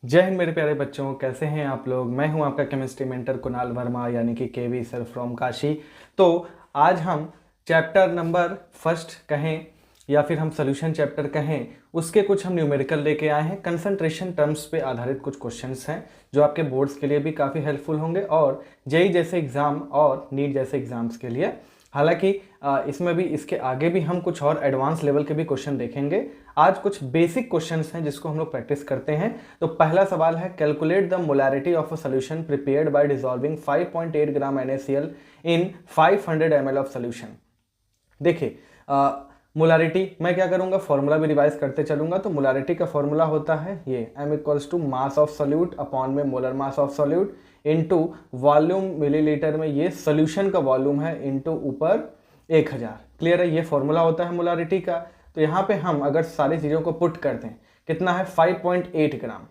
जय हिंद मेरे प्यारे बच्चों, कैसे हैं आप लोग। मैं हूं आपका केमिस्ट्री मेंटर कुणाल वर्मा यानी कि केवी सर फ्रॉम काशी। तो आज हम चैप्टर नंबर फर्स्ट कहें या फिर हम सोल्यूशन चैप्टर कहें, उसके कुछ हम न्यूमेरिकल लेके आए हैं। कंसंट्रेशन टर्म्स पे आधारित कुछ क्वेश्चंस हैं जो आपके बोर्ड्स के लिए भी काफ़ी हेल्पफुल होंगे और जेई जैसे एग्ज़ाम और नीट जैसे एग्ज़ाम्स के लिए। हालांकि इसमें भी इसके आगे भी हम कुछ और एडवांस लेवल के भी क्वेश्चन देखेंगे। आज कुछ बेसिक क्वेश्चंस हैं जिसको हम लोग प्रैक्टिस करते हैं। तो पहला सवाल है, calculate the molarity of a solution prepared by dissolving 5.8 gram NaCl in 500 ml of solution. देखिए मोलारिटी मैं क्या करूंगा, फॉर्मूला भी रिवाइज करते चलूंगा। तो मोलारिटी का फॉर्मूला होता है ये m equals to mass of solute upon में molar mass of solute into volume millilitre में ये सोल्यूशन का वॉल्यूम है इनटू ऊपर 1000। क्लियर है, ये फॉर्मूला होता है मोलारिटी का। तो यहाँ पे हम अगर सारी चीज़ों को पुट करते हैं, कितना है 5.8 ग्राम,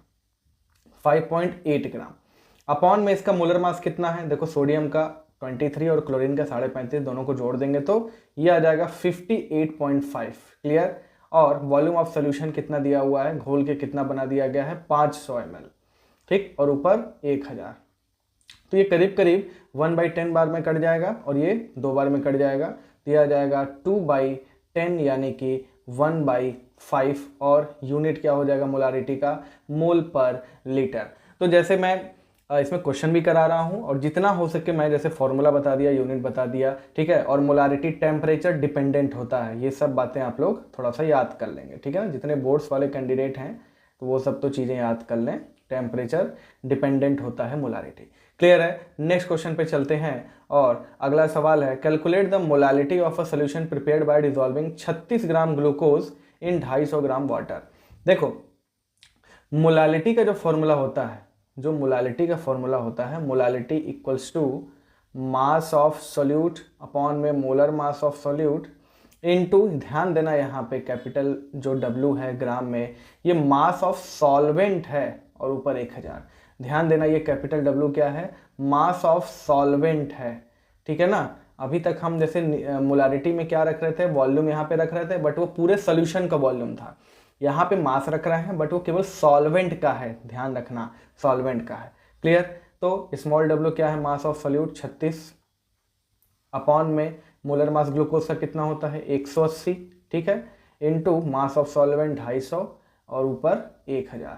5.8 ग्राम अपॉन में इसका मोलर मास कितना है, देखो सोडियम का 23 और क्लोरीन का 35.5, दोनों को जोड़ देंगे तो ये आ जाएगा 58.5। क्लियर। और वॉल्यूम ऑफ सोल्यूशन कितना दिया हुआ है, घोल के कितना बना दिया गया है 500 ml, ठीक, और ऊपर 1000। तो ये करीब करीब 1/10 बार में कट जाएगा और ये 2 बार में कट जाएगा। दिया जाएगा 2/10 यानी कि 1/5 और यूनिट क्या हो जाएगा मोलारिटी का, मोल पर लीटर। तो जैसे मैं इसमें क्वेश्चन भी करा रहा हूं और जितना हो सके मैं जैसे फॉर्मूला बता दिया, यूनिट बता दिया, ठीक है। और मोलारिटी टेम्परेचर डिपेंडेंट होता है, ये सब बातें आप लोग थोड़ा सा याद कर लेंगे, ठीक है ना। जितने बोर्ड्स वाले कैंडिडेट हैं तो वो सब तो चीज़ें याद कर लें। टेम्परेचर डिपेंडेंट होता है मोलारिटी। क्लियर है। नेक्स्ट क्वेश्चन पे चलते हैं और अगला सवाल है, calculate the molality of a solution prepared by dissolving 36 gram glucose in 250 gram water. देखो मोलालिटी का जो फॉर्मूला होता है, जो मोलालिटी का फॉर्मूला होता है, molality equals to mass of solute upon में molar mass of solute into, ध्यान देना यहाँ पे कैपिटल जो W है ग्राम में, ये मास ऑफ सॉल्वेंट है और ऊपर 1000। ध्यान देना ये कैपिटल W क्या है, मास ऑफ सॉल्वेंट है, ठीक है ना। अभी तक हम जैसे मोलारिटी में क्या रख रहे थे, वॉल्यूम यहाँ पे रख रहे थे, बट वो पूरे सोल्यूशन का वॉल्यूम था। यहाँ पे मास रख रहे हैं बट वो केवल सॉल्वेंट का है, ध्यान रखना सॉल्वेंट का है। क्लियर। तो स्मॉल w क्या है, मास ऑफ सोल्यूट 36 अपॉन में मोलर मास ग्लूकोज का कितना होता है 180, ठीक है, इनटू मास ऑफ सॉल्वेंट 250 और ऊपर 1000।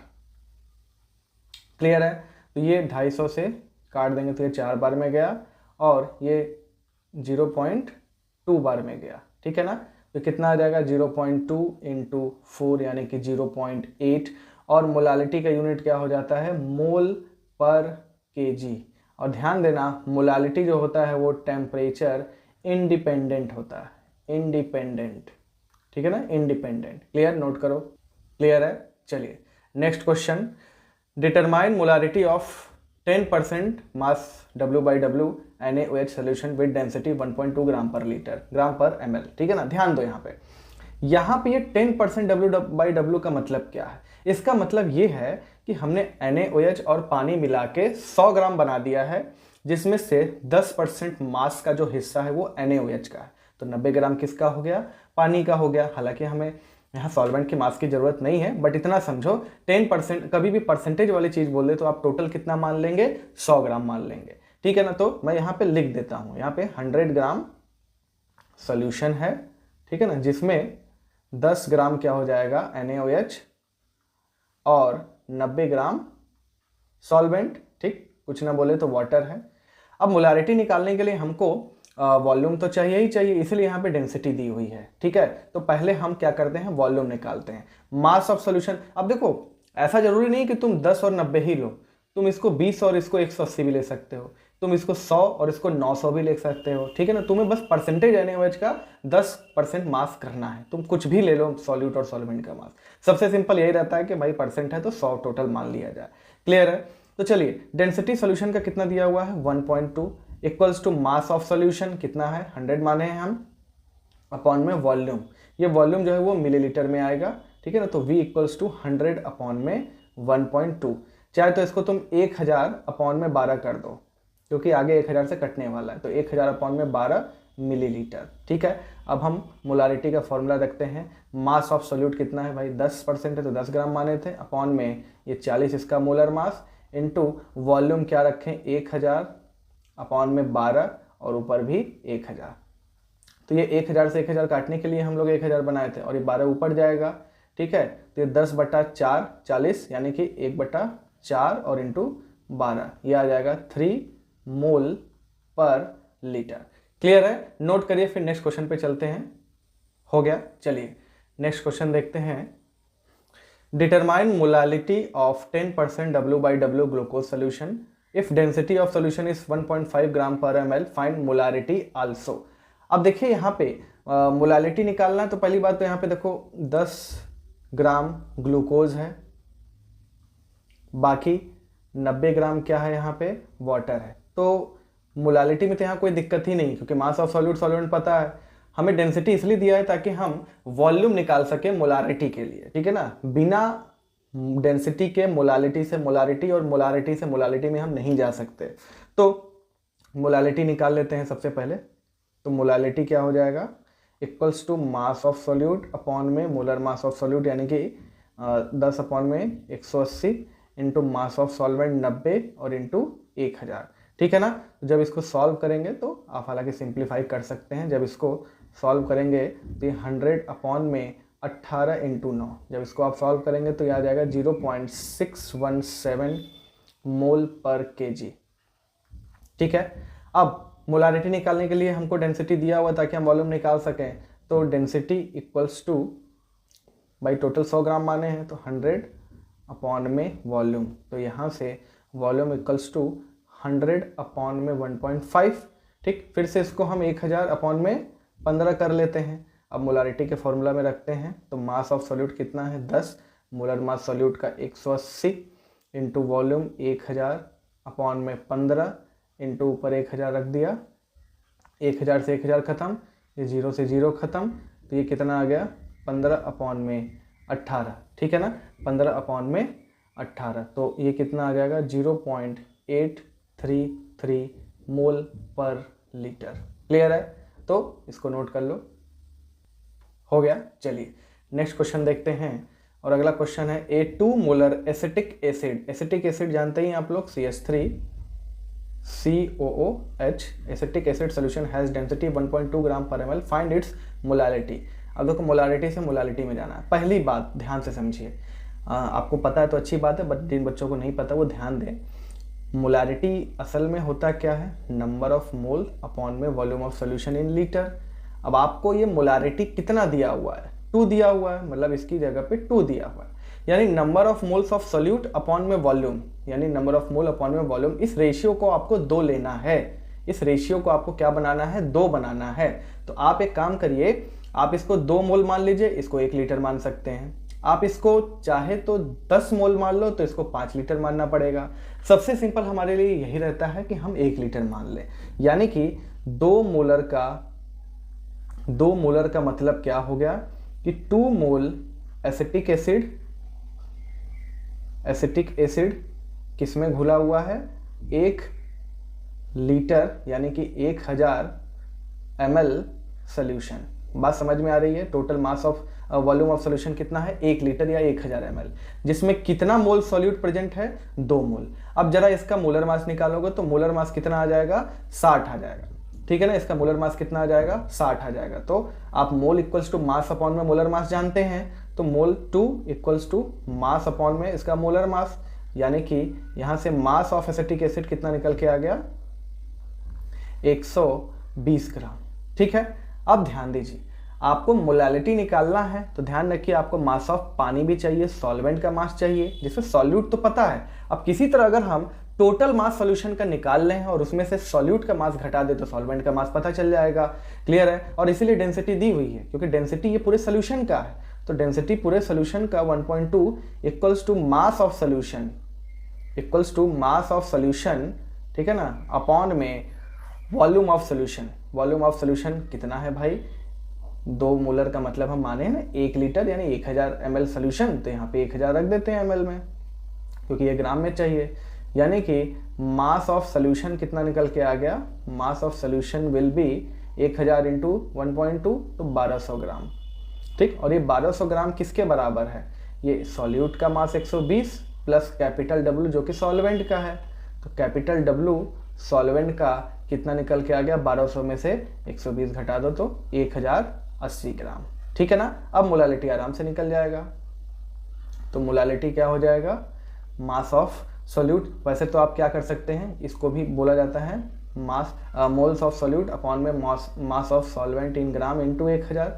क्लियर है। तो ये 250 से काट देंगे तो ये 4 बार में गया और ये 0.2 बार में गया, ठीक है ना। तो कितना आ जाएगा 0.2 इंटू 4 यानी कि 0.8। और मोलालिटी का यूनिट क्या हो जाता है, मोल पर केजी। और ध्यान देना मोलालिटी जो होता है वो टेम्परेचर इंडिपेंडेंट होता है, इंडिपेंडेंट, ठीक है ना, इंडिपेंडेंट। क्लियर, नोट करो। क्लियर है। चलिए next question, determine molarity of 10% mass W/W NaOH solution with density 1.2 ग्राम पर लीटर, ग्राम पर ml, ठीक है ना। ध्यान दो यहाँ पे ये 10% W/W का मतलब क्या है। इसका मतलब ये है कि हमने NaOH और पानी मिला के 100 ग्राम बना दिया है, जिसमें से 10% मास का जो हिस्सा है वो NaOH का है। तो 90 ग्राम किसका हो गया, पानी का हो गया। हालांकि हमें यहाँ सॉल्वेंट की मास की जरूरत नहीं है, बट इतना समझो 10%, कभी भी परसेंटेज वाली चीज बोल दे तो आप टोटल कितना मान लेंगे, 100 ग्राम मान लेंगे, ठीक है ना। तो मैं यहाँ पे लिख देता हूँ, यहाँ पे 100 ग्राम सोल्यूशन है, ठीक है ना, जिसमें 10 ग्राम क्या हो जाएगा NaOH और 90 ग्राम सॉल्वेंट, ठीक, कुछ ना बोले तो वाटर है। अब मोलारिटी निकालने के लिए हमको वॉल्यूम तो चाहिए ही चाहिए, इसलिए यहाँ पे डेंसिटी दी हुई है, ठीक है। तो पहले हम क्या करते हैं, वॉल्यूम निकालते हैं। मास ऑफ सॉल्यूशन, अब देखो ऐसा जरूरी नहीं कि तुम 10 और 90 ही लो, तुम इसको 20 और इसको 180 भी ले सकते हो, तुम इसको 100 और इसको 900 भी ले सकते हो, ठीक है ना। तुम्हें बस परसेंटेज NaOH का 10% मास करना है, तुम कुछ भी ले लो सॉल्यूट और सॉल्वेंट का मास। सबसे सिंपल यही रहता है कि भाई परसेंट है तो 100 टोटल मान लिया जाए। क्लियर है। तो चलिए डेंसिटी सोल्यूशन का कितना दिया हुआ है 1.2 equals to mass of solution कितना है 100 माने हैं हम, अपॉन में वॉल्यूम, ये वॉल्यूम जो है वो मिलीलीटर में आएगा, ठीक है ना। तो V इक्वल्स टू 100 अपॉन में 1.2। चाहे तो इसको तुम 1000 अपॉन में 12 कर दो, क्योंकि आगे 1000 से कटने वाला है, तो 1000 अपॉन में 12 मिलीलीटर, ठीक है। अब हम मोलारिटी का फॉर्मूला रखते हैं। मास ऑफ सॉल्यूट कितना है भाई, 10% है तो 10 ग्राम माने थे, अपॉन में ये 40 इसका मोलर मास, इनटू वॉल्यूम क्या रखें 1000, अपॉन में 12 और ऊपर भी 1000। तो ये 1000 से 1000 काटने के लिए हम लोग 1000 बनाए थे और ये 12 ऊपर जाएगा, ठीक है। तो ये 10/4 40 यानी कि 1/4 और इंटू 12 ये आ जाएगा 3 मोल पर लीटर। क्लियर है, नोट करिए, फिर नेक्स्ट क्वेश्चन पे चलते हैं। हो गया, चलिए नेक्स्ट क्वेश्चन देखते हैं। Determine molality of 10% W/W glucose solution if density of solution is 1.5 ग्राम पर ml, फाइंड मोलारिटी आल्सो। अब देखिए यहाँ पे मोलालिटी निकालना है, तो पहली बात तो यहाँ पे देखो 10 ग्राम ग्लूकोज है, बाकी 90 ग्राम क्या है यहाँ पे वाटर है। तो मोलालिटी में तो यहाँ कोई दिक्कत ही नहीं, क्योंकि मास ऑफ सॉल्यूट सॉल्वेंट पता है। हमें डेंसिटी इसलिए दिया है ताकि हम वॉल्यूम निकाल सके मोलारिटी के लिए, ठीक है ना। बिना डेंसिटी के मोलालिटी से मोलारिटी और मोलारिटी से मोलालिटी में हम नहीं जा सकते। तो मोलालिटी निकाल लेते हैं सबसे पहले। तो मोलालिटी क्या हो जाएगा, equals to mass of solute upon में मोलर मास ऑफ सॉल्यूट, यानी कि 10 अपॉन में 180 इंटू मास ऑफ सॉल्वेंट 90 और इंटू 1000, ठीक है ना। जब इसको सॉल्व करेंगे तो आप हालांकि सिंप्लीफाई कर सकते हैं। जब इसको सॉल्व करेंगे तो ये 100 अपॉन में 18 इंटू 9, जब इसको आप सॉल्व करेंगे तो ये आ जाएगा 0.617 मोल पर केजी, ठीक है। अब मोलारिटी निकालने के लिए हमको डेंसिटी दिया हुआ ताकि हम वॉल्यूम निकाल सकें। तो डेंसिटी इक्वल्स टू भाई टोटल 100 ग्राम माने हैं तो 100 अपॉन में वॉल्यूम, तो यहाँ से वॉल्यूम इक्वल्स टू 100 अपॉन में 1.5, ठीक। फिर से इसको हम 1000 अपॉन में 15 कर लेते हैं। अब मोलारिटी के फॉर्मूला में रखते हैं। तो मास ऑफ सॉल्यूट कितना है 10, मोलर मास सॉल्यूट का 180 इंटू वॉल्यूम 1000 अपॉन में 15 इंटू ऊपर 1000 रख दिया, 1000 से 1000 खत्म, ये 0 से 0 खत्म, तो ये कितना आ गया 15 अपॉन में 18, ठीक है ना। 15 अपॉन में 18, तो ये कितना आ जाएगा 0.833 मोल पर लीटर। क्लियर है, तो इसको नोट कर लो। हो गया, चलिए नेक्स्ट क्वेश्चन देखते हैं। और अगला क्वेश्चन है ए 2 molar acetic acid. Acetic acid जानते ही आप लोग, CH3COOH acetic acid solution has density 1.2 ग्राम पर ml, फाइंड इट्स मोलालिटी। अब देखो मोलालिटी से मोलालिटी में जाना है। पहली बात ध्यान से समझिए, आपको पता है तो अच्छी बात है, बट जिन बच्चों को नहीं पता वो ध्यान दें। मोलारिटी असल में होता क्या है, नंबर ऑफ मोल अपॉन में volume of solution in litre. अब आपको ये मोलारिटी कितना दिया हुआ है, 2 दिया हुआ है, मतलब इसकी जगह पे 2 दिया हुआ है, यानी number of moles of solute upon में वॉल्यूम, यानी नंबर ऑफ मोल अपॉन में वॉल्यूम। इस रेशियो को आपको 2 लेना है, इस रेशियो को आपको क्या बनाना है 2 बनाना है। तो आप एक काम करिए, आप इसको 2 मोल मान लीजिए, इसको 1 लीटर मान सकते हैं। आप इसको चाहे तो 10 मोल मान लो तो इसको 5 लीटर मानना पड़ेगा। सबसे सिंपल हमारे लिए यही रहता है कि हम 1 लीटर मान लें, यानी कि 2 मोलर का मतलब क्या हो गया कि 2 मोल एसिटिक एसिड किसमें घुला हुआ है, 1 लीटर यानी कि 1000 ml सोल्यूशन। बात समझ में आ रही है। Total mass of volume of solution कितना है 1 लीटर या 1000 ml, जिसमें कितना मोल सॉल्यूट प्रेजेंट है 2 मोल। अब जरा इसका मोलर मास निकालोगे तो मोलर मास कितना आ जाएगा 60 आ जाएगा, ठीक है ना। इसका मोलर मास कितना आ जाएगा 60 आ जाएगा। तो आप मोल इक्वल्स टू मास अपॉन में मोलर मास जानते हैं, तो मोल 2 इक्वल्स टू मास अपॉन में इसका मोलर मास, यानी कि यहां से मास ऑफ एसिटिक एसिड कितना निकल के आ गया 120 ग्राम, ठीक है। अब ध्यान दीजिए, आपको मोलालिटी निकालना है तो ध्यान रखिए आपको मास ऑफ पानी भी चाहिए, सॉल्वेंट का मास चाहिए, जिसमें सॉल्यूट तो पता है। अब किसी तरह अगर हम टोटल मास सॉल्यूशन का निकाल लें और उसमें से सॉल्यूट का मास घटा दे तो सॉल्वेंट का मास पता चल जाएगा। क्लियर है, और इसीलिए डेंसिटी दी हुई है, क्योंकि डेंसिटी ये पूरे सोल्यूशन का है। तो डेंसिटी पूरे सोल्यूशन का 1.2 equals to mass of solution, equals to mass of solution, ठीक है ना, अपॉन में volume of solution. Volume of solution कितना है भाई 2 मोलर का मतलब हम माने ना 1 लीटर यानी 1000 ml सोल्यूशन, तो यहाँ पे 1000 रख देते हैं ml में, क्योंकि ये ग्राम में चाहिए। यानी कि मास ऑफ सोल्यूशन कितना निकल के आ गया, मास of solution will be 1000 into 1.2 तो 1200 ग्राम। ठीक, और ये 1200 ग्राम किसके बराबर है? ये सॉल्यूट का मास 120 प्लस कैपिटल डब्ल्यू जो कि सॉल्वेंट का है। तो कैपिटल डब्ल्यू सॉल्वेंट का कितना निकल के आ गया? 1200 में से 120 घटा दो तो 1080 ग्राम। ठीक है ना। अब मोलालिटी आराम से निकल जाएगा। तो मोलालिटी क्या हो जाएगा? मास ऑफ सॉल्यूट। वैसे तो आप क्या कर सकते हैं, इसको भी बोला जाता है मास मोल्स ऑफ सॉल्यूट अपॉन में mass of solvent in gram into 1000।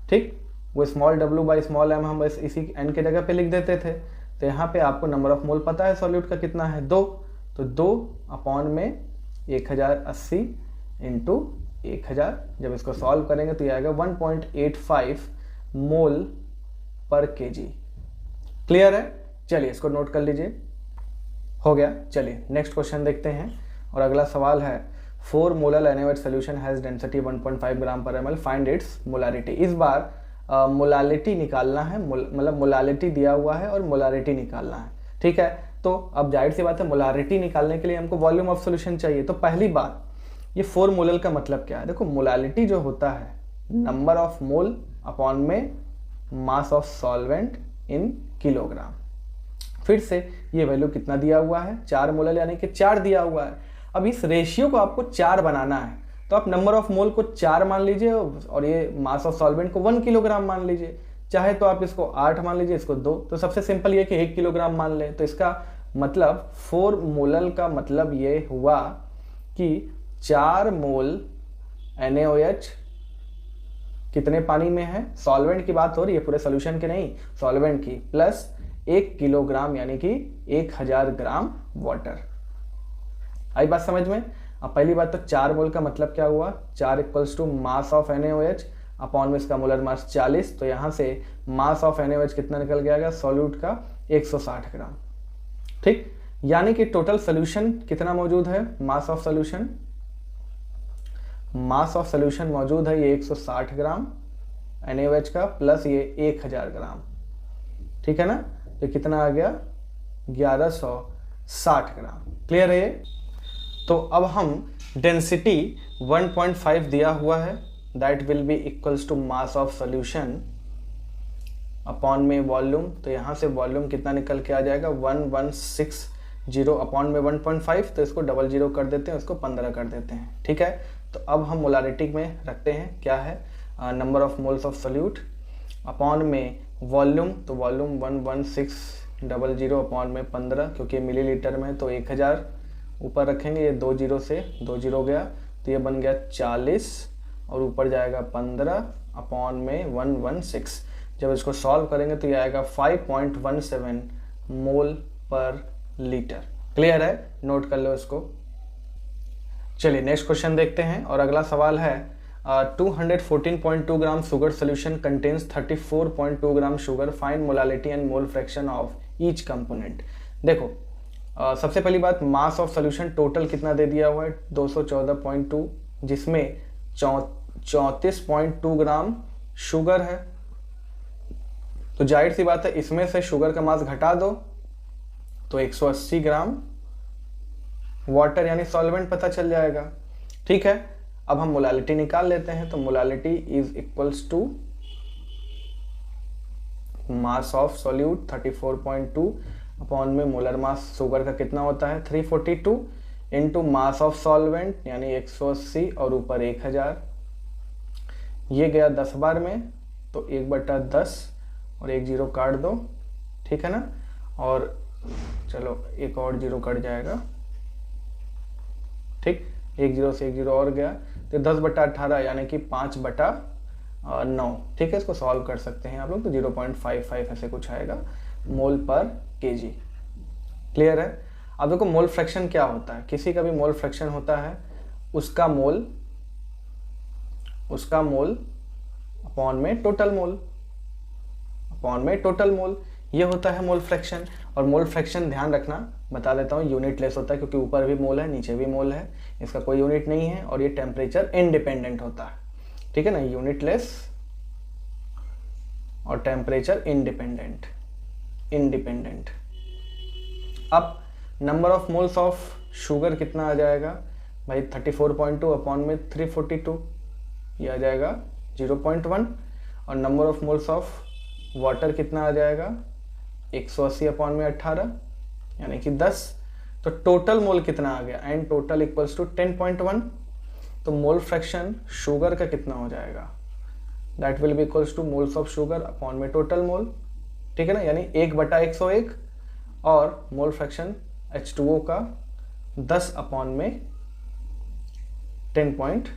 ठीक, वो small w by small m हम बस इसी n के जगह पे लिख देते थे। तो यहाँ पे आपको नंबर ऑफ मोल पता है सॉल्यूट का कितना है? 2। तो 2 अपॉन में 1080 इंटू 1000। जब इसको सॉल्व करेंगे तो ये आएगा 1.85 मोल पर केजी। क्लियर है? चलिए इसको नोट कर लीजिए। हो गया। चलिए नेक्स्ट क्वेश्चन देखते हैं। और अगला सवाल है 4 molar NaOH solution has density 1.5 ग्राम पर ml, फाइंड इट्स मोलारिटी। इस बार मोलालिटी निकालना है, मतलब मोलालिटी दिया हुआ है और मोलारिटी निकालना है। ठीक है, तो अब जाहिर सी बात है मोलारिटी निकालने के लिए हमको वॉल्यूम ऑफ सॉल्यूशन चाहिए। तो पहली बात, ये 4 मोलर का मतलब क्या है? देखो मोलालिटी जो होता है नंबर ऑफ मोल अपॉन में mass of solvent in kilogram. फिर से ये वैल्यू कितना दिया हुआ है? 4 मोलर यानी कि 4 दिया हुआ है। अब इस रेशियो को आपको 4 बनाना है, तो आप नंबर ऑफ मोल को 4 मान लीजिए और ये मास ऑफ सॉल्वेंट को 1 किलोग्राम मान लीजिए। चाहे तो आप इसको 8 मान लीजिए, इसको 2। तो सबसे सिंपल ये कि 1 किलोग्राम मान लें। तो इसका मतलब 4 मोलर का मतलब ये हुआ कि 4 मोल NaOH कितने पानी में है? सॉल्वेंट की बात हो रही है, पूरे सोल्यूशन की नहीं, सॉल्वेंट की, प्लस 1 किलोग्राम यानी कि 1000 ग्राम वाटर। आई बात समझ में? अब पहली बात तो 4 मोल का मतलब क्या हुआ? 4 equals to mass of NaOH upon में इसका मोलर मास 40। तो यहाँ से मास ऑफ NaOH कितना निकल गया? सॉल्यूट का 160 ग्राम। ठीक, यानी कि टोटल सोल्यूशन कितना मौजूद है? मास ऑफ सोल्यूशन मौजूद है ये 160 ग्राम NaOH का प्लस ये 1000 ग्राम। ठीक है ना। तो कितना आ गया? 1160 ग्राम। क्लियर है ये? तो अब हम डेंसिटी 1.5 दिया हुआ है, that will be equals to mass of solution upon में वॉल्यूम। तो यहाँ से वॉल्यूम कितना निकल के आ जाएगा? 1160 अपॉन में 1.5। तो इसको 00 कर देते हैं, इसको 15 कर देते हैं। ठीक है, तो अब हम मोलारिटी में रखते हैं, क्या है? Number of moles of solute upon में वॉल्यूम। तो वॉल्यूम 11600 अपॉन में 15, क्योंकि मिलीलीटर में तो 1000 ऊपर रखेंगे, ये 2 0 से 2 0 गया, तो ये बन गया 40 और ऊपर जाएगा 15 अपॉन में 116। जब इसको सॉल्व करेंगे तो ये आएगा 5.17 मोल पर लीटर। क्लियर है? नोट कर लो इसको। चलिए नेक्स्ट क्वेश्चन देखते हैं। और अगला सवाल है 214.2 gram sugar solution contains 34.2 gram sugar, find molality and mole fraction of each component. देखो सबसे पहली बात, मास ऑफ सोल्यूशन टोटल कितना दे दिया हुआ है? 214.2, जिसमें 34.2 ग्राम शुगर है। तो जाहिर सी बात है इसमें से शुगर का मास घटा दो तो 180 ग्राम वाटर यानी सॉल्वेंट पता चल जाएगा। ठीक है, अब हम मोलालिटी निकाल लेते हैं। तो molality is equals to mass of solute 34.2 upon में मोलर मास शुगर का कितना होता है? 342 इंटू मास ऑफ सॉल्वेंट यानी 180 और ऊपर 1000। ये गया 10 बार में, तो 1/10 और 1 0 काट दो। ठीक है ना, और चलो एक और 0 कट जाएगा। ठीक, 1 0 से 1 0 और गया, तो 10/18 यानी कि 5/9। ठीक है, इसको सॉल्व कर सकते हैं आप लोग, तो 0.55 ऐसे कुछ आएगा मोल पर केजी। क्लियर है? अब देखो मोल फ्रैक्शन क्या होता है? किसी का भी मोल फ्रैक्शन होता है उसका मोल अपॉन में टोटल मोल, ये होता है मोल फ्रैक्शन। और मोल फ्रैक्शन ध्यान रखना, बता देता हूँ, यूनिट लेस होता है, क्योंकि ऊपर भी मोल है नीचे भी मोल है, इसका कोई यूनिट नहीं है, और ये टेम्परेचर इंडिपेंडेंट होता है। ठीक है ना, यूनिट लेस और टेम्परेचर इंडिपेंडेंट। अब number of moles of sugar कितना आ जाएगा भाई? 34.2 अपॉन में 342। ये आ जाएगा 0.1 और number of moles of water कितना आ जाएगा 180/18 यानी कि 10। तो टोटल मोल कितना आ गया, एंड टोटल इक्वल्स टू 10.1। तो मोल फ्रैक्शन शुगर का कितना हो जाएगा, that will be equals two moles of sugar upon में टोटल मोल, ठीक है ना, यानी 1/101 और मोल फ्रैक्शन H2O का 10 में 10.1,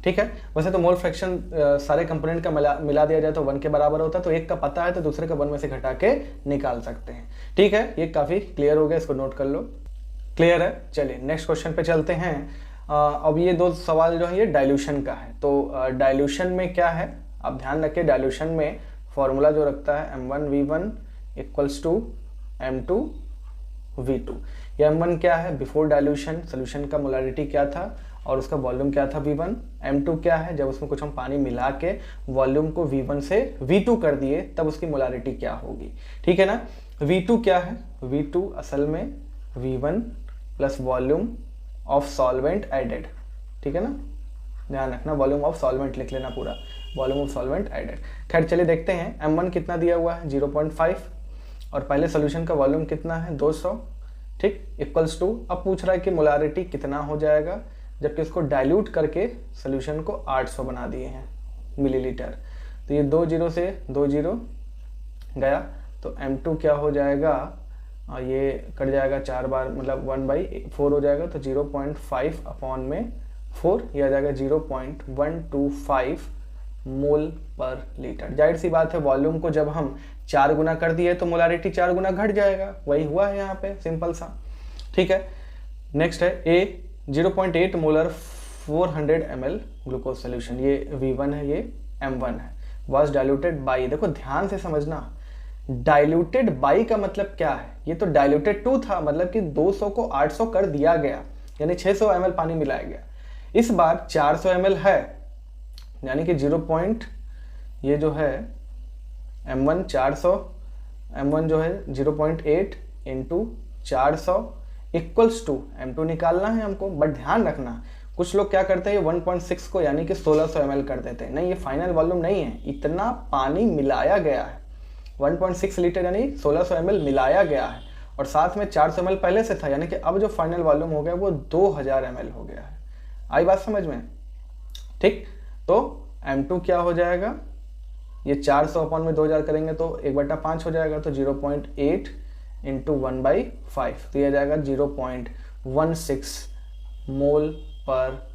ठीक है। वैसे तो मोल फ्रैक्शन सारे कंपोनेंट का मिला दिया जाए तो 1 के बराबर होता है, तो एक का पता है तो दूसरे का 1 में से घटा के निकाल सकते हैं, ठीक है। ये काफ़ी क्लियर हो गया, इसको नोट कर लो, क्लियर है। चलिए नेक्स्ट क्वेश्चन पे चलते हैं। अब ये दो सवाल जो है ये डाइल्यूशन का है। तो डाइल्यूशन में क्या है, आप ध्यान रखिए, डाइल्यूशन में फॉर्मूला जो रखता है M1V1 इक्वल्स टू M2V2। ये M1 क्या है, बिफोर डाइल्यूशन सोल्यूशन का मोलारिटी क्या था और उसका वॉल्यूम क्या था V1। M2 क्या है, जब उसमें कुछ हम पानी मिला के वॉल्यूम को V1 से V2 कर दिए तब उसकी मोलारिटी क्या होगी, ठीक है ना। V2 क्या है, V2 असल में V1 plus volume of solvent added, ठीक है ना, ध्यान रखना वॉल्यूम ऑफ सॉल्वेंट लिख लेना पूरा, वॉल्यूम ऑफ सॉल्वेंट एडेड। खैर चलिए देखते हैं, M1 कितना दिया हुआ है 0.5 और पहले सोल्यूशन का वॉल्यूम कितना है 200, ठीक, इक्वल्स टू, अब पूछ रहा है कि मोलारिटी कितना हो जाएगा, जबकि इसको डाइल्यूट करके सोल्यूशन को 800 बना दिए हैं मिलीलीटर। तो ये 2 0 से 2 0 गया, तो M2 क्या हो जाएगा, ये कट जाएगा 4 बार, मतलब 1/4 हो जाएगा, तो 0.5/4, यह आ जाएगा 0.125 मोल पर लीटर। जाहिर सी बात है वॉल्यूम को जब हम 4 गुना कर दिए तो मोलारिटी 4 गुना घट जाएगा, वही हुआ है यहाँ पे, सिंपल सा, ठीक है। नेक्स्ट है A 0.8 molar 400 ml glucose solution, ये V1 है, ये M1 है, वॉज डाइल्यूटेड बाई, देखो ध्यान से समझना, डाइल्यूटेड बाई का मतलब क्या है, ये तो डाइल्यूटेड टू था, मतलब कि 200 को 800 कर दिया गया, यानी 600 ml पानी मिलाया गया। इस बार 400 ml है, यानी कि 0. ये जो है M1 400, M1 जो है 0.8 इंटू 400 इक्वल्स टू M2 निकालना है हमको। बट ध्यान रखना, कुछ लोग क्या करते हैं 1.6 को यानी कि 1600 ml कर देते हैं, नहीं, ये फाइनल वॉल्यूम नहीं है, इतना पानी मिलाया गया है, 1.6 लीटर यानी 1600 ml मिलाया गया है, और साथ में 400 ml पहले से था, यानी कि अब जो फाइनल वॉल्यूम हो गया वो 2000 ml हो गया है। आई बात समझ में, ठीक। तो M2 क्या हो जाएगा, ये 400 अपॉन में 2000 करेंगे तो 1/5 हो जाएगा, तो 0.8 इंटू 1/5, तो यह जाएगा 0.16 मोल पर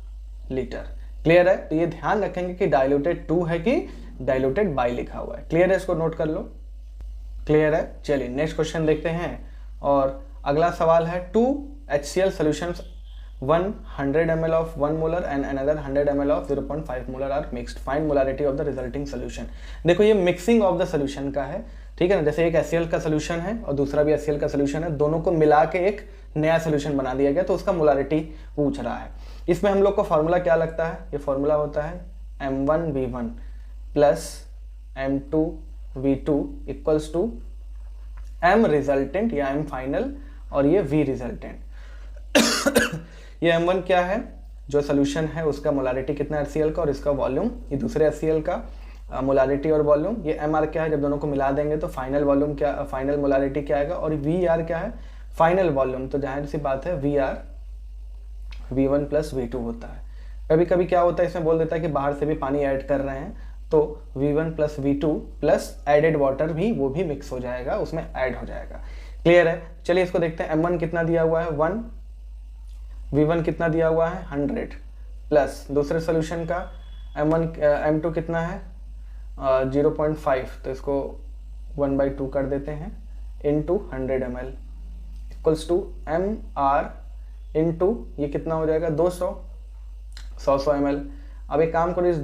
लीटर। क्लियर है। तो ये ध्यान रखेंगे कि डाइल्यूटेड 2 है कि डाइल्यूटेड बाई लिखा हुआ है। क्लियर है, इसको नोट कर लो, क्लियर है। चलिए नेक्स्ट क्वेश्चन देखते हैं, और अगला सवाल है 2 HCl solutions 100 ml of 1 molar and another 100 ml of 0.5 molar are mixed. Find molarity of the resulting solution. देखो ये मिक्सिंग ऑफ द सोल्यूशन का है, ठीक है ना, जैसे एक HCl का सोल्यूशन है और दूसरा भी HCl का सोल्यूशन है, दोनों को मिला के एक नया सोल्यूशन बना दिया गया, तो उसका मोलारिटी पूछ रहा है। इसमें हम लोग को फॉर्मूला क्या लगता है, ये फॉर्मूला होता है M1V1 plus M2V2 equals to M resultant या M फाइनल और ये V रिजल्टेंट। ये M1 क्या है, जो सोल्यूशन है उसका मोलारिटी कितना HCl का और इसका वॉल्यूम, ये दूसरे HCl का मोलारिटी और वॉल्यूम। ये MR क्या है, जब दोनों को मिला देंगे तो फाइनल वॉल्यूम क्या, फाइनल मोलारिटी क्या आएगा, और VR क्या है, फाइनल वॉल्यूम। तो जाहिर सी बात है VR V1 प्लस V2 होता है। कभी कभी क्या होता है, इसमें बोल देता है कि बाहर से भी पानी ऐड कर रहे हैं, तो V1 plus V2 plus added water भी, वो भी मिक्स हो जाएगा, उसमें ऐड हो जाएगा। क्लियर है। चलिए इसको देखते हैं। M1 कितना दिया हुआ है 1, V1 कितना दिया हुआ है 100, प्लस दूसरे सोल्यूशन का M2 कितना है 0.5, तो इसको 1/2 कर देते हैं, into 100 ml equals to MR into ये कितना हो जाएगा 200 ml। अब एक काम करो, इस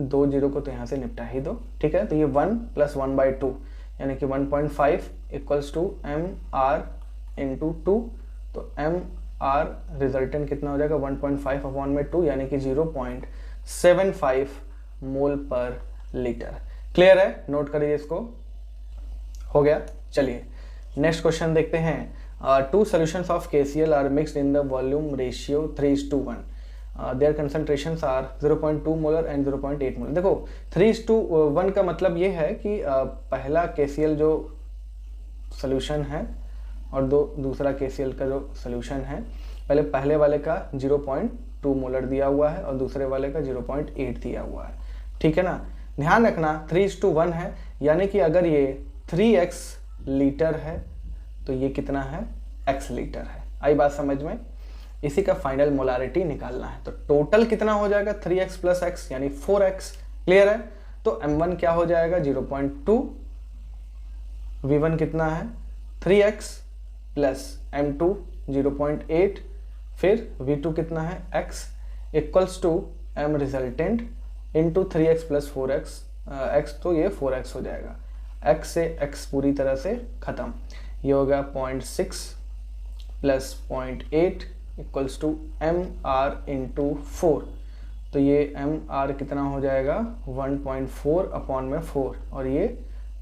2 0 को तो यहाँ से निपटा ही दो, ठीक है। तो ये 1 प्लस 1/2 यानी कि 1.5 इक्वल्स टू MR इंटू 2, तो MR रिजल्टेंट कितना हो जाएगा 1.5 अपॉन में 2 यानी कि 0.75 मोल पर लीटर। क्लियर है, नोट करिए इसको, हो गया। चलिए नेक्स्ट क्वेश्चन देखते हैं। 2 solutions of KCl are mixed in the volume ratio 3:1. There concentrations are 0.2 molar and 0.8 molar. देखो 3:1 का मतलब ये है कि पहला KCl जो सोल्यूशन है और दूसरा KCl का जो सोल्यूशन है, पहले वाले का 0.2 मोलर दिया हुआ है और दूसरे वाले का 0.8 दिया हुआ है, ठीक है ना। ध्यान रखना 3:1 है, यानी कि अगर ये 3x लीटर है तो ये कितना है, x लीटर है। आई बात समझ में। इसी का फाइनल मोलारिटी निकालना है, तो टोटल कितना हो जाएगा 3x प्लस x यानी 4x। क्लियर है। तो m1 क्या हो जाएगा 0.2, v1 कितना है 3x प्लस m2 0.8, फिर v2 कितना है x equals to m resultant into 3x plus 4x, x तो ये 4x हो जाएगा, x से x पूरी तरह से खत्म। ये हो गया 0.6 plus 0.8 equals to M R into 4, तो ये एम आर कितना हो जाएगा 1.4 अपॉन में 4, और ये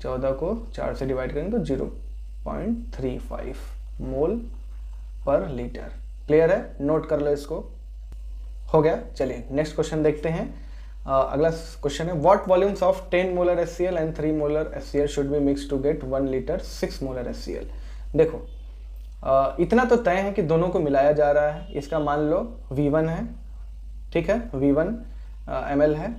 14 को 4 से डिवाइड करेंगे तो 0.35 मोल पर लीटर। क्लियर है, नोट कर लो इसको। हो गया। चलिए नेक्स्ट क्वेश्चन देखते हैं। अगला क्वेश्चन है what volumes of 10 molar HCl and 3 molar HCl should be mix to get 1 litre 6 molar HCl। देखो इतना तो तय है कि दोनों को मिलाया जा रहा है। इसका मान लो V1 है, ठीक है, V1 ml है,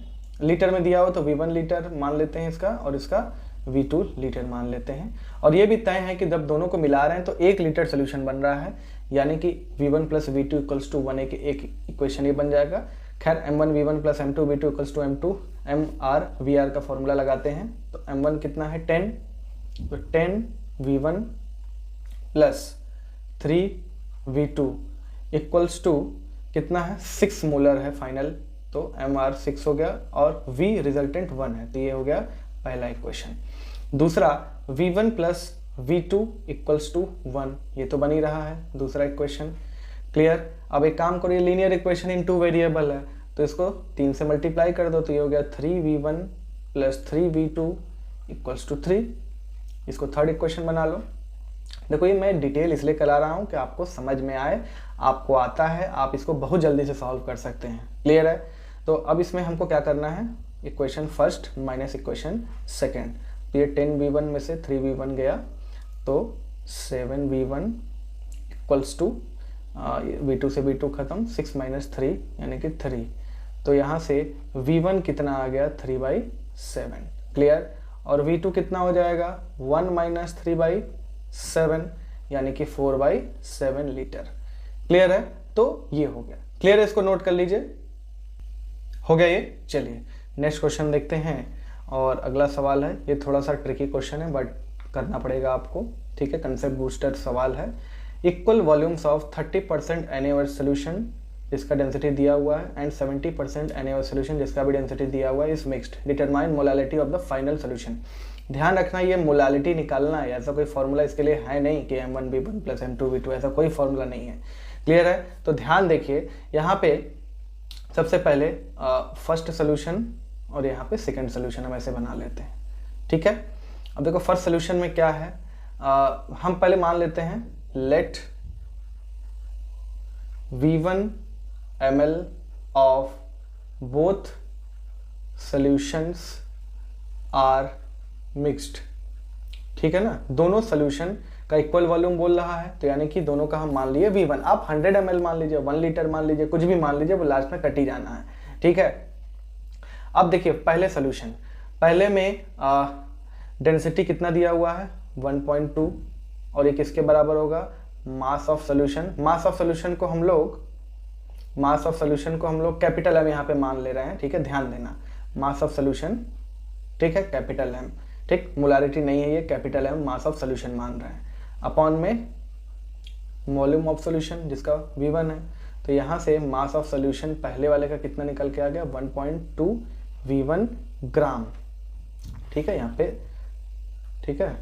लीटर में दिया हो तो V1 लीटर मान लेते हैं इसका, और इसका V2 लीटर मान लेते हैं। और ये भी तय है कि जब दोनों को मिला रहे हैं तो 1 लीटर सोल्यूशन बन रहा है, यानी कि V1 plus V2 equals to 1, एक इक्वेशन ये बन जाएगा। खैर M1 V1 plus M2 V2 equals to M2 MR VR का फॉर्मूला लगाते हैं, तो M1 कितना है 10, तो 10 V1 plus 3 V2 equals to कितना है 6 मोलर है फाइनल, तो MR 6 हो गया और V रिजल्टेंट 1 है, तो ये हो गया पहला इक्वेशन। दूसरा V1 plus V2 equals to 1, ये तो बन ही रहा है दूसरा इक्वेशन। क्लियर। अब एक काम करो, ये लीनियर इक्वेशन इन 2 वेरिएबल है, तो इसको 3 से मल्टीप्लाई कर दो, तो ये हो गया 3V1 plus 3V2 equals to 3। इसको थर्ड इक्वेशन बना लो। देखो ये मैं डिटेल इसलिए करा रहा हूँ कि आपको समझ में आए, आपको आता है, आप इसको बहुत जल्दी से सॉल्व कर सकते हैं। क्लियर है। तो अब इसमें हमको क्या करना है, equation first minus equation second, तो ये 10V1 में से 3V1 गया तो 7V1 इक्वल्स टू V2 से V2 खत्म, 6 माइनस 3 यानी कि 3, तो यहाँ से V1 कितना आ गया 3/7। क्लियर। और V2 कितना हो जाएगा 1 माइनस 3/7 यानी कि 4/7 लीटर। क्लियर है। तो ये हो गया। क्लियर है, इसको नोट कर लीजिए। हो गया ये। चलिए नेक्स्ट क्वेश्चन देखते हैं, और अगला सवाल है, ये थोड़ा सा ट्रिकी क्वेश्चन है बट करना पड़ेगा आपको, ठीक है, कंसेप्ट बूस्टर सवाल है। Equal volumes of 30% NaOH solution जिसका डेंसिटी दिया हुआ है एंड 70% NaOH सोल्यूशन जिसका भी डेंसिटी दिया हुआ है is mixed, determine molality of the final solution. ध्यान रखना ये मोलालिटी निकालना है, ऐसा कोई फॉर्मूला इसके लिए है नहीं कि M1V1 प्लस M2V2, ऐसा कोई फॉर्मूला नहीं है। क्लियर है। तो ध्यान देखिए, यहाँ पे सबसे पहले फर्स्ट सोल्यूशन और यहाँ पे सेकंड सोल्यूशन हम ऐसे बना लेते हैं, ठीक है। अब देखो फर्स्ट सोल्यूशन में क्या है, हम पहले मान लेते हैं let V1 ml of both solutions are mixed, ठीक है ना। दोनों सोल्यूशन का इक्वल वॉल्यूम बोल रहा है, तो यानी कि दोनों का हम मान लिए V1। आप 100 ml मान लीजिए, 1 लीटर मान लीजिए, कुछ भी मान लीजिए, वो लास्ट में कट ही जाना है, ठीक है। अब देखिए पहले सोल्यूशन, पहले में डेंसिटी कितना दिया हुआ है 1.2, और ये किसके बराबर होगा मास of solution. Mass of solution को हम लोग कैपिटल M यहाँ पे मान ले रहे हैं, ठीक है, ध्यान देना। मास ऑफ सोल्यूशन, ठीक है, कैपिटल M, ठीक, मोलारिटी नहीं है ये, capital M mass of solution मान रहे हैं, अपॉन में वॉल्यूम ऑफ सोल्यूशन जिसका V1 है। तो यहाँ से मास ऑफ सोल्यूशन पहले वाले का कितना निकल के आ गया 1.2 V1 ग्राम, ठीक है, यहाँ पे, ठीक है,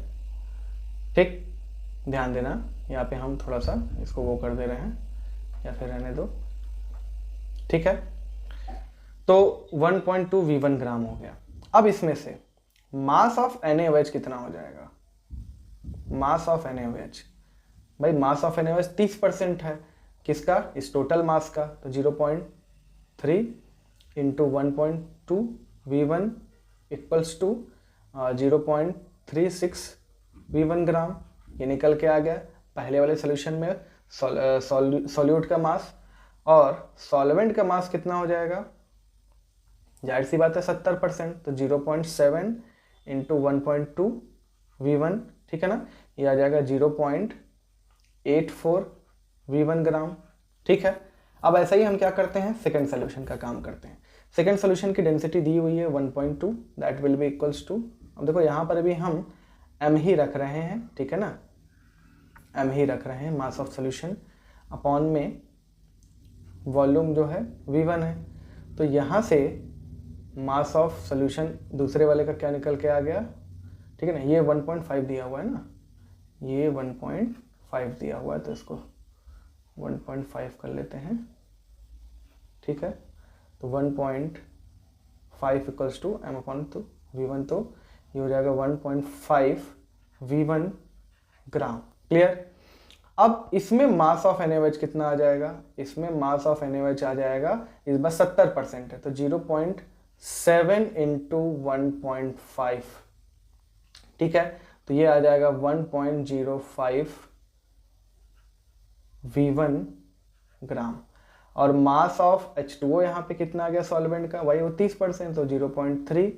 ठीक, ध्यान देना। यहाँ पे हम थोड़ा सा इसको वो कर दे रहे हैं, या फिर रहने दो, ठीक है। तो 1.2 V1 ग्राम हो गया। अब इसमें से मास ऑफ NaOH कितना हो जाएगा, मास ऑफ NaOH, भाई मास ऑफ NaOH 30% है किसका, इस टोटल मास का, तो 3 into 1.2 V1 equals to 0.36 V1 ग्राम। ये निकल के आ गया पहले वाले सोल्यूशन में सॉल्यूट का मास, और सॉल्वेंट का मास कितना हो जाएगा, जाहिर सी बात है 70%, तो 0.7 इंटू 1.2 V1, ठीक है ना, ये आ जाएगा 0.84 V1 ग्राम। ठीक है, अब ऐसा ही हम क्या करते हैं, सेकंड सोल्यूशन का काम करते हैं। सेकंड सोल्यूशन की डेंसिटी दी हुई है 1.2, that will be equals to, अब देखो यहाँ पर भी हम m ही रख रहे हैं, ठीक है ना, m ही रख रहे हैं, मास ऑफ सोल्यूशन अपॉन में वॉल्यूम जो है V1 है। तो यहाँ से मास ऑफ सोल्यूशन दूसरे वाले का क्या निकल के आ गया, ठीक है ना, ये 1.5 दिया हुआ है ना, ये 1.5 दिया हुआ है, तो इसको 1.5 कर लेते हैं, ठीक है। तो 1.5 इक्वल्स टू m अपॉन तो V1, तो ये हो जाएगा 1.5 V1 ग्राम। क्लियर। अब इसमें मास ऑफ NaOH कितना आ जाएगा, इसमें मास ऑफ NaOH आ जाएगा, इस बार 70% है, तो 0.7 इंटू 1.5, ठीक है, तो ये आ जाएगा 1.05 V1 ग्राम। और मास ऑफ H2O यहाँ पे कितना आ गया सॉल्वेंट का, वही वो 30%, तो 0.3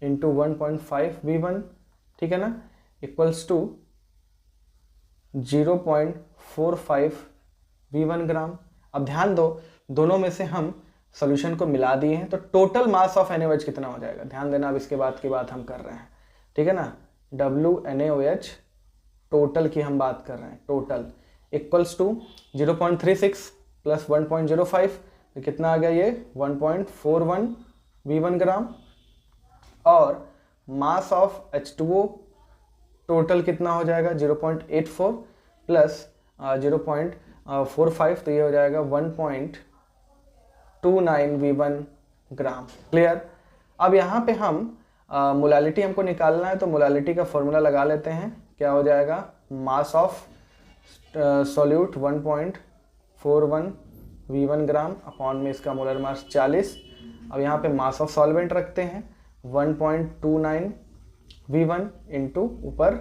इंटू 1.5 V1, ठीक है ना, इक्वल्स टू 0.45 V1 ग्राम। अब ध्यान दो, दोनों में से हम सॉल्यूशन को मिला दिए हैं, तो टोटल मास ऑफ NaOH कितना हो जाएगा, ध्यान देना, अब इसके बाद की बात हम कर रहे हैं, ठीक है ना, WNaOH टोटल की हम बात कर रहे हैं, टोटल इक्वल्स टू 0.36 प्लस 1.05, तो कितना आ गया ये 1.41 V1 ग्राम। और मास ऑफ H2O टोटल कितना हो जाएगा 0.84 प्लस 0.45, तो ये हो जाएगा 1.29 V1 ग्राम। क्लियर। अब यहाँ पे हम मोलालिटी हमको निकालना है, तो मोलालिटी का फॉर्मूला लगा लेते हैं, क्या हो जाएगा, मास of solute 1.41 V1 gram upon में इसका मोलर मास 40। अब यहाँ पे मास ऑफ सॉल्वेंट रखते हैं 1.29 V1 इंटू ऊपर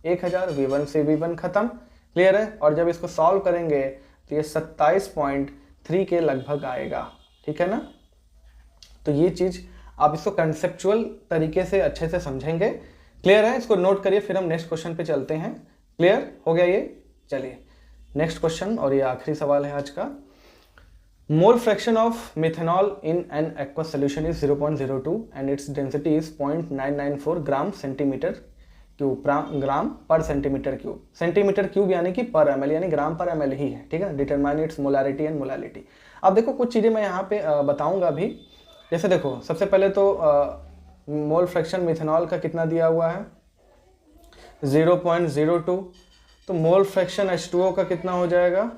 1000, V1 से V1 खत्म। क्लियर है। और जब इसको सॉल्व करेंगे तो ये 27.3 के लगभग आएगा, ठीक है ना। तो ये चीज़ आप इसको कंसेप्चुअल तरीके से अच्छे से समझेंगे। क्लियर है, इसको नोट करिए, फिर हम नेक्स्ट क्वेश्चन पे चलते हैं। क्लियर हो गया ये। चलिए नेक्स्ट क्वेश्चन, और ये आखिरी सवाल है आज का। Mole fraction of methanol in an aqueous solution is 0.02 and its density is 0.994 gram centimetre cube, gram per centimetre cube. Centimetre cube यानी कि पर ml, यानी ग्राम पर ml ही है, ठीक है। Determine its molarity and molality. अब देखो कुछ चीज़ें मैं यहाँ पे बताऊंगा भी। जैसे देखो सबसे पहले तो मोल फ्रैक्शन मिथेनॉल का कितना दिया हुआ है 0.02, तो मोल फ्रैक्शन H2O का कितना हो जाएगा,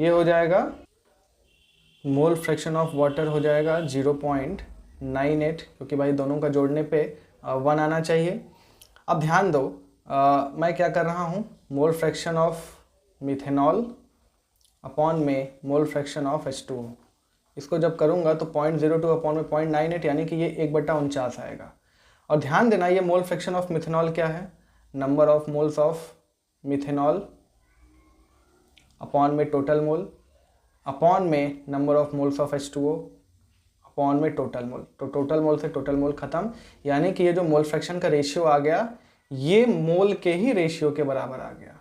ये हो जाएगा मोल फ्रैक्शन ऑफ वाटर हो जाएगा 0.98, क्योंकि भाई दोनों का जोड़ने पे 1 आना चाहिए। अब ध्यान दो, मैं क्या कर रहा हूँ, मोल फ्रैक्शन ऑफ मिथेनॉल अपॉन में मोल फ्रैक्शन ऑफ H2O, इसको जब करूँगा तो 0.02 अपॉन में 0.98, यानी कि ये 1/49 आएगा। और ध्यान देना, ये मोल फ्रैक्शन ऑफ मिथेनॉल क्या है, number of moles of methanol upon में टोटल मोल अपॉन में number of moles of H2O upon में टोटल मोल। तो टोटल मोल से टोटल मोल खत्म, यानी कि ये जो मोल फ्रैक्शन का रेशियो आ गया, ये मोल के ही रेशियो के बराबर आ गया,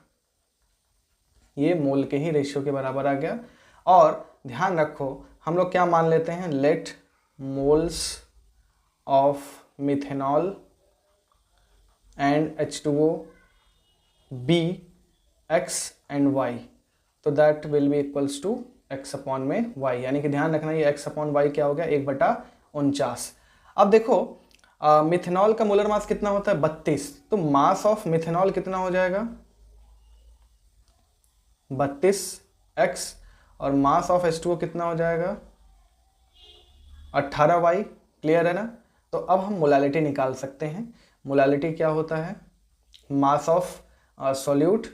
ये मोल के ही रेशियो के बराबर आ गया। और ध्यान रखो, हम लोग क्या मान लेते हैं, let moles of methanol and H2O be x and y, तो that will be equals to x upon में y, यानी कि ध्यान रखना ये x अपॉन y क्या हो गया 1/49। अब देखो मिथेनॉल का मोलर मास कितना होता है 32, तो मास ऑफ मिथेनॉल कितना हो जाएगा 32x, और मास ऑफ H2O कितना हो जाएगा 18y। क्लियर है ना। तो अब हम मोलालिटी निकाल सकते हैं। मोलालिटी क्या होता है, मास of solute,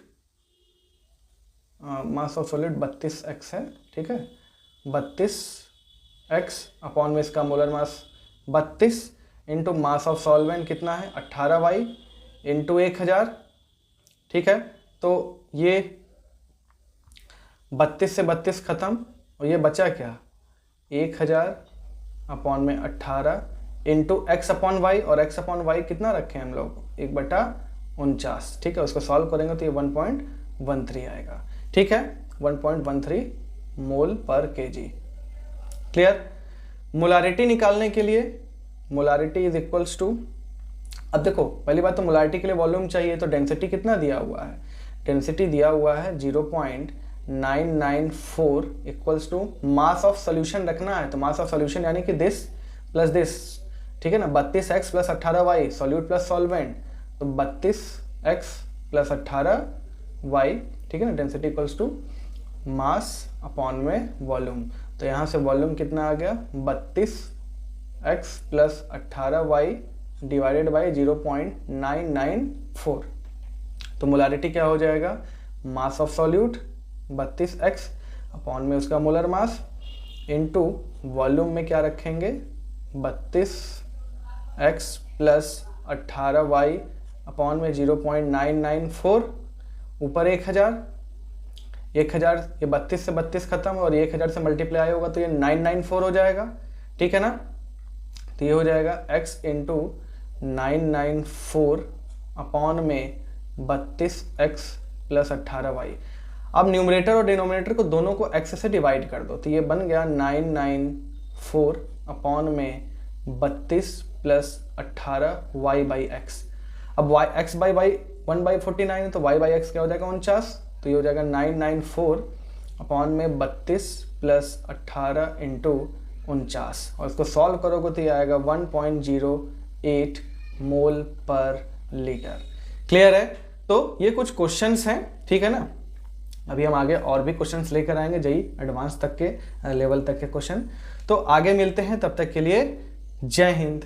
mass of solute 32x है, ठीक है, 32 एक्स अपॉन में इसका molar mass 32 into mass of solvent कितना है 18y इंटू 1000। ठीक है, तो ये 32 से 32 खत्म और ये बचा क्या 1000 अपॉन में 18 इंटू एक्स अपॉन वाई, और एक्स अपॉन वाई कितना रखे हैं हम लोग 1/49। ठीक है, उसको सॉल्व करेंगे तो ये 1.13 आएगा। ठीक है, 1.13 मोल पर केजी। क्लियर। मोलारिटी निकालने के लिए मोलारिटी इज इक्वल्स टू, अब देखो पहली बात तो मोलारिटी के लिए वॉल्यूम चाहिए, तो डेंसिटी कितना दिया हुआ है, डेंसिटी दिया हुआ है 0.994 equals to mass of solution रखना है, तो मास ऑफ सोल्यूशन यानी कि दिस प्लस दिस। ठीक है ना, 32x plus 18y solute plus solvent, तो 32x प्लस 18y। ठीक है ना, density equals to mass upon में वॉल्यूम, तो यहाँ से वॉल्यूम कितना आ गया 32x plus 18y divided by 0.994। तो मोलारिटी क्या हो जाएगा, मास ऑफ सॉल्यूट 32x अपॉन में उसका मोलर मास इनटू वॉल्यूम में क्या रखेंगे 32x प्लस 18y अपॉन में 0.994, ऊपर 1000 ये 32 से 32 खत्म और 1000 से मल्टीप्लाई होगा तो ये 994 हो जाएगा। ठीक है ना, तो ये हो जाएगा x इंटू 994 अपॉन में 32x प्लस 18y। अब न्यूमरेटर और डिनोमिनेटर को दोनों को x से डिवाइड कर दो, तो ये बन गया 994 अपॉन में 32 प्लस 18y बाई एक्स। अब y x बाई वाई 1/49 है, तो y बाई एक्स क्या हो जाएगा 49, तो ये हो जाएगा 994 अपॉन में 32 प्लस 18 इंटू 49, और इसको सॉल्व करोगे तो ये आएगा 1.08 मोल पर लीटर। क्लियर है। तो ये कुछ क्वेश्चंस हैं। ठीक है ना, अभी हम आगे और भी क्वेश्चंस लेकर आएंगे जेई एडवांस तक के लेवल तक के क्वेश्चन। तो आगे मिलते हैं, तब तक के लिए जय हिंद।